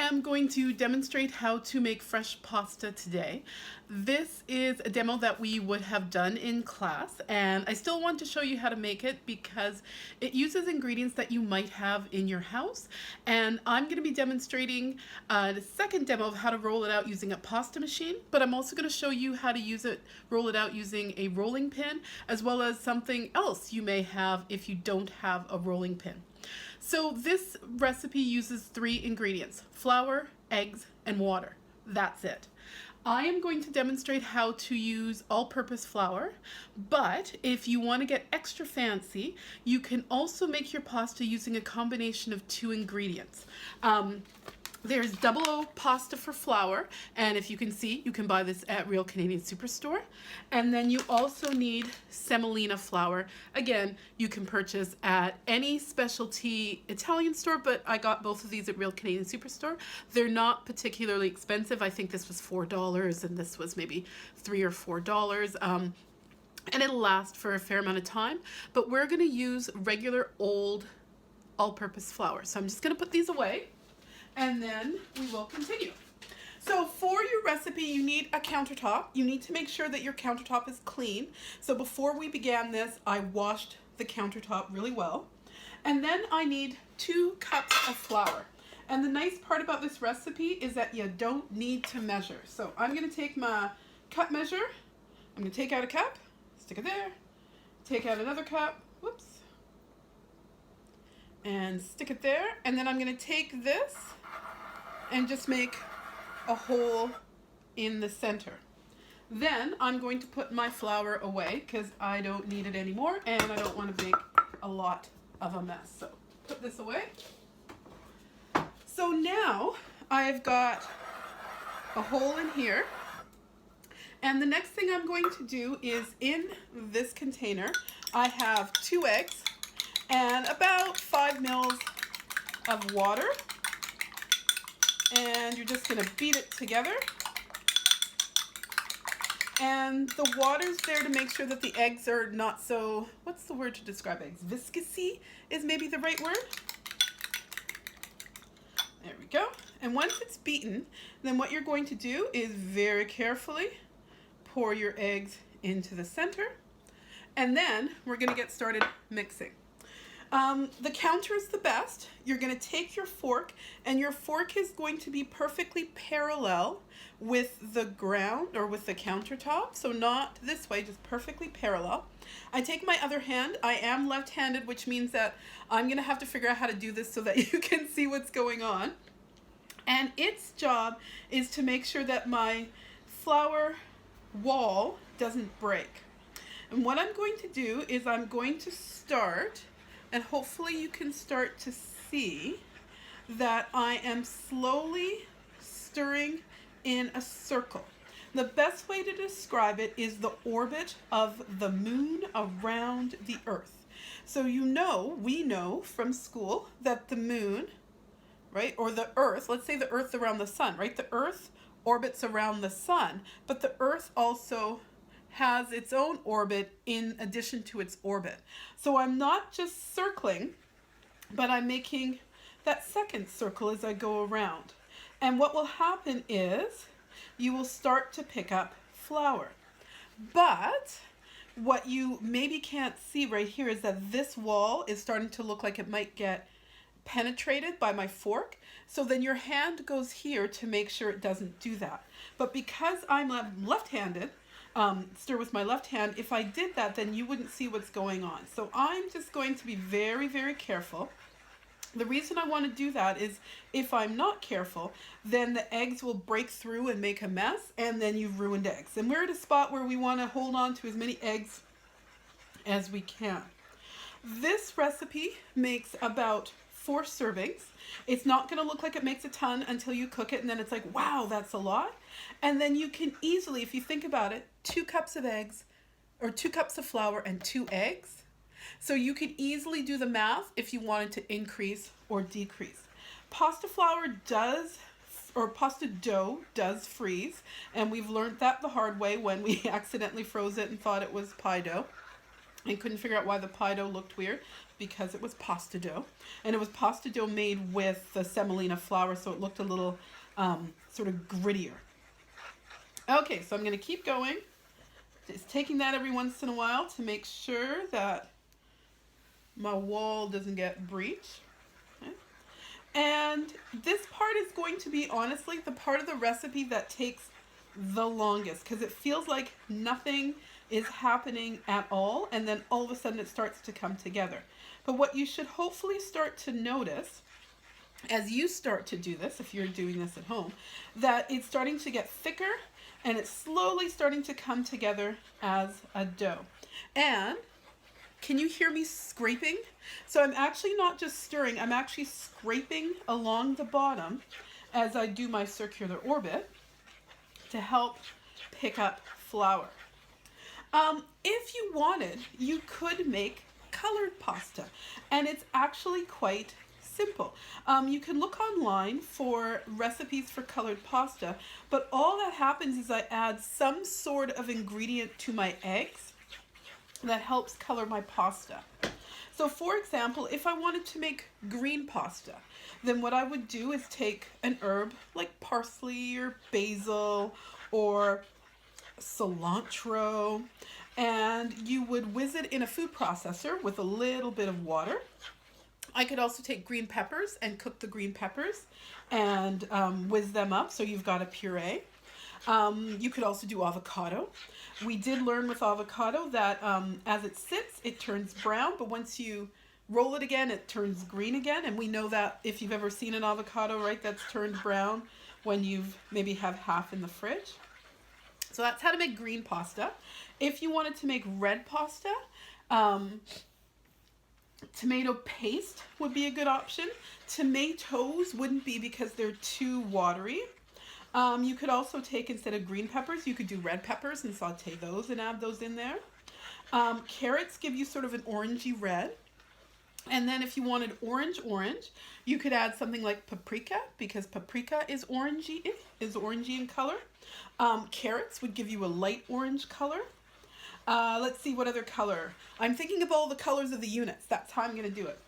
am going to demonstrate how to make fresh pasta today. This is a demo that we would have done in class, and I still want to show you how to make it because it uses ingredients that you might have in your house. And I'm going to be demonstrating the second demo of how to roll it out using a pasta machine, but I'm also going to show you how to roll it out using a rolling pin, as well as something else you may have if you don't have a rolling pin. So this recipe uses 3 ingredients: flour, eggs, and water. That's it. I am going to demonstrate how to use all-purpose flour, but if you want to get extra fancy, you can also make your pasta using a combination of 2 ingredients. There's double O pasta for flour, and if you can see, you can buy this at Real Canadian Superstore. And then you also need semolina flour. Again, you can purchase at any specialty Italian store, but I got both of these at Real Canadian Superstore. They're not particularly expensive. I think this was $4 and this was maybe $3 or $4. And it'll last for a fair amount of time, but we're going to use regular old all-purpose flour. So I'm just going to put these away, and then we will continue. So for your recipe, you need a countertop. You need to make sure that your countertop is clean. So before we began this, I washed the countertop really well. And then I need 2 cups of flour. And the nice part about this recipe is that you don't need to measure. So I'm going to take my cup measure. I'm going to take out a cup, stick it there, take out another cup, whoops, and stick it there. And then I'm going to take this and just make a hole in the center. Then I'm going to put my flour away because I don't need it anymore and I don't want to make a lot of a mess. So put this away. So now I've got a hole in here, and the next thing I'm going to do is in this container I have 2 eggs and about 5 mils of water. And you're just going to beat it together. And the water's there to make sure that the eggs are not so, what's the word to describe eggs? Viscousy is maybe the right word. There we go. And once it's beaten, then what you're going to do is very carefully pour your eggs into the center. And then we're going to get started mixing. The counter is the best. You're going to take your fork, and your fork is going to be perfectly parallel with the ground or with the countertop. So not this way, just perfectly parallel. I take my other hand. I am left-handed, which means that I'm going to have to figure out how to do this so that you can see what's going on. And its job is to make sure that my flour wall doesn't break. And what I'm going to do is I'm going to start, and hopefully you can start to see that I am slowly stirring in a circle. The best way to describe it is the orbit of the moon around the earth. So we know from school that the moon, right, or the earth, let's say the earth around the sun, right? The earth orbits around the sun, but the earth also has its own orbit in addition to its orbit. So I'm not just circling, but I'm making that second circle as I go around. And what will happen is you will start to pick up flour. But what you maybe can't see right here is that this wall is starting to look like it might get penetrated by my fork. So then your hand goes here to make sure it doesn't do that. But because I'm left-handed, stir with my left hand, if I did that, then you wouldn't see what's going on. So I'm just going to be very, very careful. The reason I want to do that is if I'm not careful, then the eggs will break through and make a mess, and then you've ruined eggs. And we're at a spot where we want to hold on to as many eggs as we can. This recipe makes about 4 servings. It's not going to look like it makes a ton until you cook it, and then it's like, wow, that's a lot. And then you can easily, if you think about it, 2 cups of eggs, or 2 cups of flour and 2 eggs. So you could easily do the math if you wanted to increase or decrease. Pasta flour does, or pasta dough does freeze, and we've learned that the hard way when we accidentally froze it and thought it was pie dough. I couldn't figure out why the pie dough looked weird because it was pasta dough. And it was pasta dough made with the semolina flour, so it looked a little sort of grittier. Okay, so I'm going to keep going. Just taking that every once in a while to make sure that my wall doesn't get breached. Okay. And this part is going to be, honestly, the part of the recipe that takes the longest because it feels like nothing is happening at all, and then all of a sudden it starts to come together. But what you should hopefully start to notice as you start to do this, if you're doing this at home, that it's starting to get thicker and it's slowly starting to come together as a dough. And can you hear me scraping? So I'm actually not just stirring, I'm actually scraping along the bottom as I do my circular orbit to help pick up flour. If you wanted, you could make colored pasta, and it's actually quite simple. You can look online for recipes for colored pasta, but all that happens is I add some sort of ingredient to my eggs that helps color my pasta. So for example, if I wanted to make green pasta, then what I would do is take an herb like parsley or basil or cilantro, and you would whiz it in a food processor with a little bit of water. I could also take green peppers and cook the green peppers and whiz them up so you've got a puree. You could also do avocado. We did learn with avocado that as it sits, it turns brown, but once you roll it again, it turns green again. And we know that if you've ever seen an avocado, right, that's turned brown when you've maybe have half in the fridge. So that's how to make green pasta. If you wanted to make red pasta, tomato paste would be a good option. Tomatoes wouldn't be because they're too watery. You could also take, instead of green peppers, you could do red peppers and saute those and add those in there. Carrots give you sort of an orangey red. And then if you wanted orange, you could add something like paprika, because paprika is orangey in color. Carrots would give you a light orange color. Let's see what other color. I'm thinking of all the colors of the units. That's how I'm going to do it.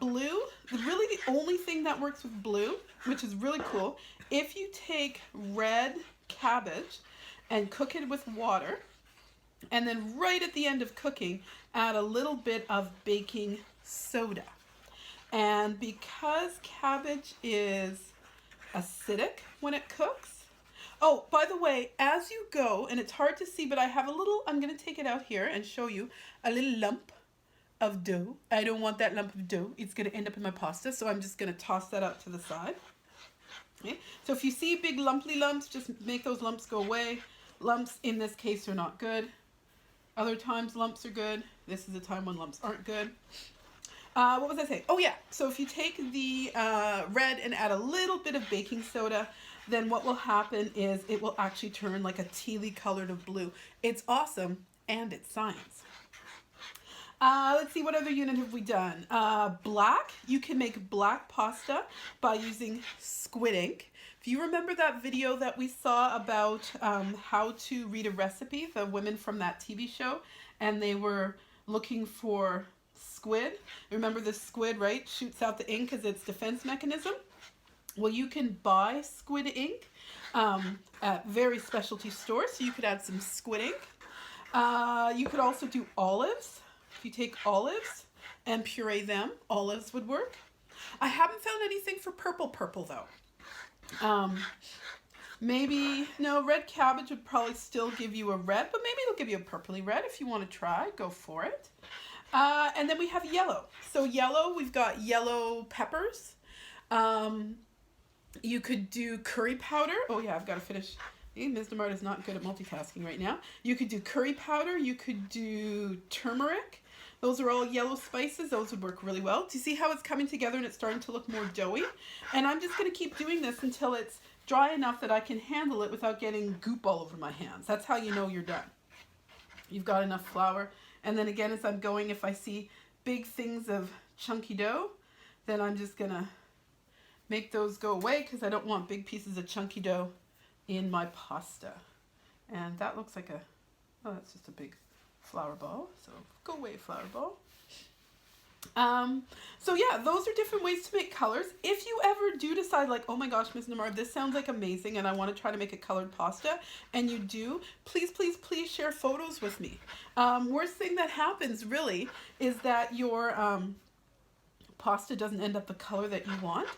Blue, really the only thing that works with blue, which is really cool, if you take red cabbage and cook it with water, and then right at the end of cooking, add a little bit of baking soda. And because cabbage is acidic when it cooks, oh, by the way, as you go, and it's hard to see, but I have a little, I'm going to take it out here and show you a little lump of dough. I don't want that lump of dough. It's going to end up in my pasta, so I'm just going to toss that out to the side. Okay. So if you see big lumpy lumps, just make those lumps go away. Lumps in this case are not good. Other times lumps are good. This is a time when lumps aren't good. What was I saying? Oh yeah, so if you take the red and add a little bit of baking soda, then what will happen is it will actually turn like a tealy colored of blue. It's awesome, and it's science. Let's see, what other unit have we done? Black, you can make black pasta by using squid ink. If you remember that video that we saw about how to read a recipe, the women from that TV show, and they were looking for squid. Remember the squid, right? Shoots out the ink as its defense mechanism. Well, you can buy squid ink at very specialty stores, so you could add some squid ink. You could also do olives. If you take olives and puree them, olives would work. I haven't found anything for purple though. Maybe, no, red cabbage would probably still give you a red, but maybe it'll give you a purpley red if you want to try, go for it. And then we have yellow. So yellow, we've got yellow peppers. You could do curry powder. Oh yeah, I've got to finish. Ms. DeMart is not good at multitasking right now. You could do curry powder. You could do turmeric. Those are all yellow spices. Those would work really well. Do you see how it's coming together and it's starting to look more doughy? And I'm just going to keep doing this until it's dry enough that I can handle it without getting goop all over my hands. That's how you know you're done. You've got enough flour. And then again, as I'm going, if I see big things of chunky dough, then I'm just going to make those go away because I don't want big pieces of chunky dough in my pasta. And that looks like oh, that's just a big flour ball. So go away, flour ball. So yeah, those are different ways to make colors. If you ever do decide like, oh my gosh, Ms. Namar, this sounds like amazing and I want to try to make a colored pasta, and you do, please, please, please share photos with me. Worst thing that happens really is that your pasta doesn't end up the color that you want.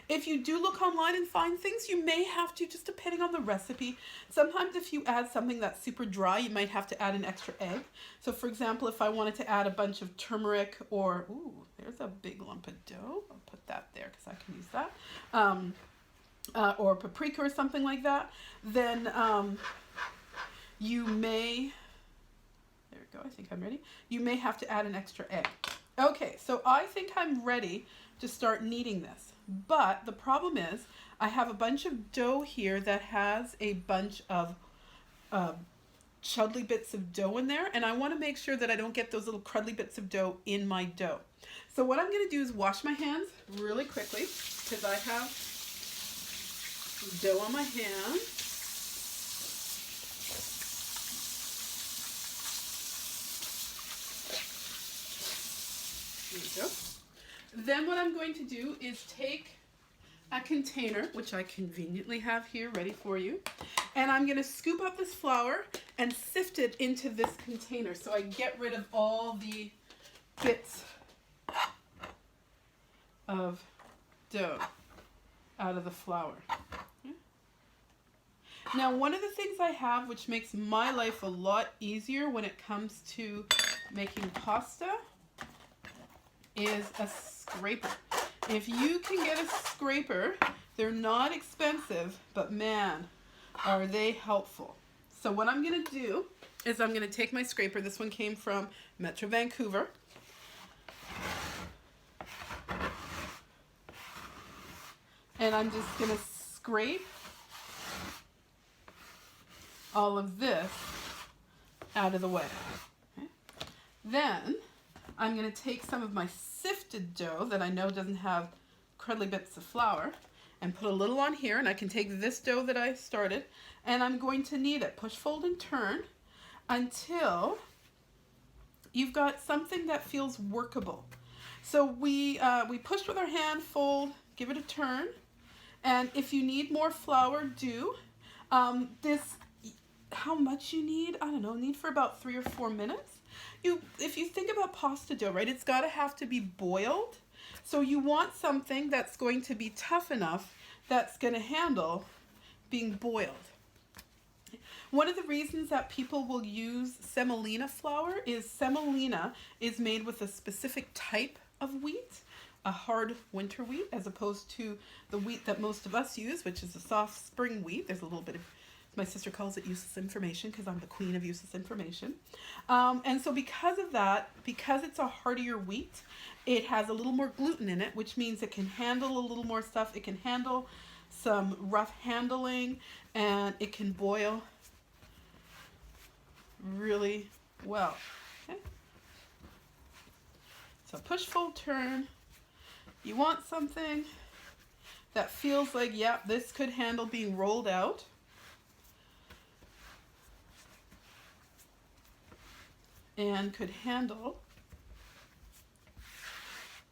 If you do look online and find things, you may have to, just depending on the recipe. Sometimes if you add something that's super dry, you might have to add an extra egg. So for example, if I wanted to add a bunch of turmeric or, ooh, there's a big lump of dough. I'll put that there because I can use that. Or paprika or something like that, then you may, there we go, I think I'm ready. You may have to add an extra egg. Okay, so I think I'm ready to start kneading this. But the problem is I have a bunch of dough here that has a bunch of chudly bits of dough in there, and I want to make sure that I don't get those little crudly bits of dough in my dough. So what I'm going to do is wash my hands really quickly because I have dough on my hands. There you go. Then what I'm going to do is take a container, which I conveniently have here ready for you, and I'm going to scoop up this flour and sift it into this container so I get rid of all the bits of dough out of the flour. Now, one of the things I have which makes my life a lot easier when it comes to making pasta is a scraper. If you can get a scraper, they're not expensive, but man, are they helpful. So what I'm going to do is I'm going to take my scraper. This one came from Metro Vancouver. And I'm just going to scrape all of this out of the way. Okay. Then I'm going to take some of my sifted dough that I know doesn't have crudely bits of flour and put a little on here, and I can take this dough that I started and I'm going to knead it. Push, fold, and turn until you've got something that feels workable. So we push with our hand, fold, give it a turn, and if you need more flour, do. How much you need, I don't know, need for about 3 or 4 minutes. If you think about pasta dough, right, it's got to have to be boiled. So you want something that's going to be tough enough that's going to handle being boiled. One of the reasons that people will use semolina flour is semolina is made with a specific type of wheat, a hard winter wheat, as opposed to the wheat that most of us use, which is a soft spring wheat. There's a little bit of, my sister calls it useless information because I'm the queen of useless information. And so because of that, because it's a hardier wheat, it has a little more gluten in it, which means it can handle a little more stuff. It can handle some rough handling, and it can boil really well. Okay? So push, fold, turn. You want something that feels like, yeah, this could handle being rolled out. And could handle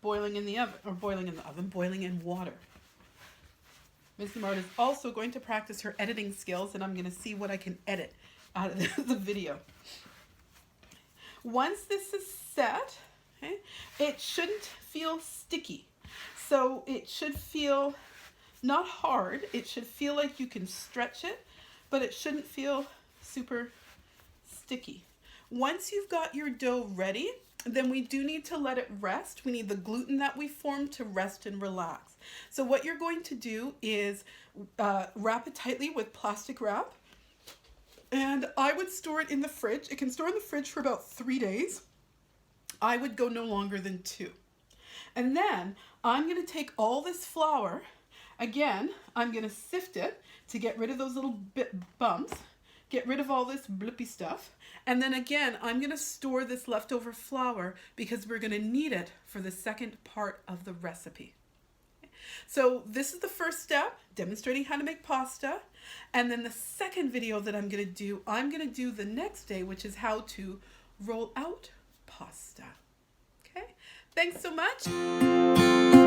boiling in the oven, or boiling in water. Ms. Namard is also going to practice her editing skills, and I'm going to see what I can edit out of the video. Once this is set, okay, it shouldn't feel sticky. So it should feel not hard. It should feel like you can stretch it, but it shouldn't feel super sticky. Once you've got your dough ready, then we do need to let it rest. We need the gluten that we formed to rest and relax. So what you're going to do is wrap it tightly with plastic wrap. And I would store it in the fridge. It can store in the fridge for about 3 days. I would go no longer than 2. And then I'm going to take all this flour. Again, I'm going to sift it to get rid of those little bumps. Get rid of all this blippy stuff. And then again, I'm going to store this leftover flour because we're going to need it for the second part of the recipe. So this is the first step, demonstrating how to make pasta. And then the second video that I'm going to do the next day, which is how to roll out pasta. Okay, thanks so much.